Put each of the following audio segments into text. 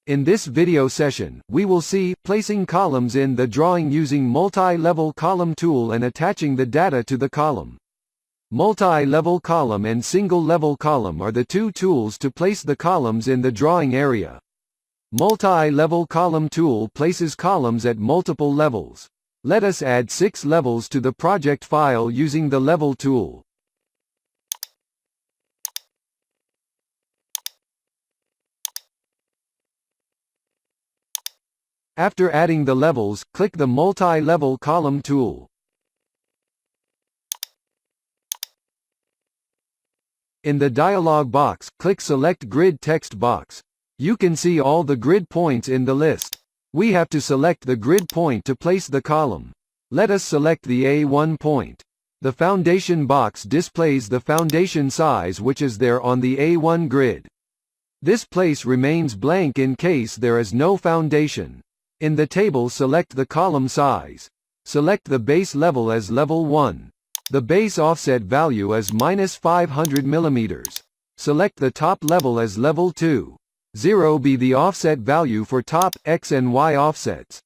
In this video session, we will see placing columns in the drawing using multi-level column tool and attaching the data to the column. Multi-level column and single-level column are the two tools to place the columns in the drawing area. Multi-level column tool places columns at multiple levels. Let us add 6 levels to the project file using the level tool. After adding the levels, click the multi-level column tool. In the dialog box, click Select Grid text box. You can see all the grid points in the list. We have to select the grid point to place the column. Let us select the A1 point. The foundation box displays the foundation size which is there on the A1 grid. This place remains blank in case there is no foundation. In the table, select the column size. Select the base level as level 1. The base offset value as -500 mm. Select the top level as level 2. 0 be the offset value for top, X and Y offsets.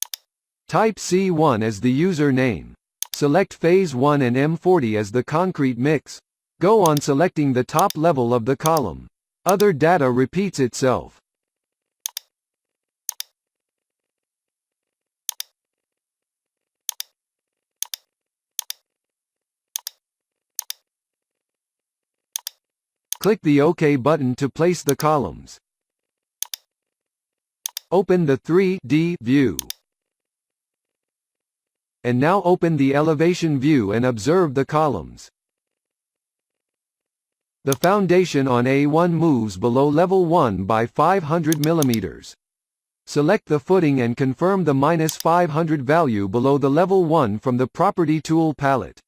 Type C1 as the user name. Select Phase 1 and M40 as the concrete mix. Go on selecting the top level of the column. Other data repeats itself. Click the OK button to place the columns. Open the 3D view. And now open the elevation view and observe the columns. The foundation on A1 moves below level 1 by 500 mm. Select the footing and confirm the -500 value below the level 1 from the Property Tool palette.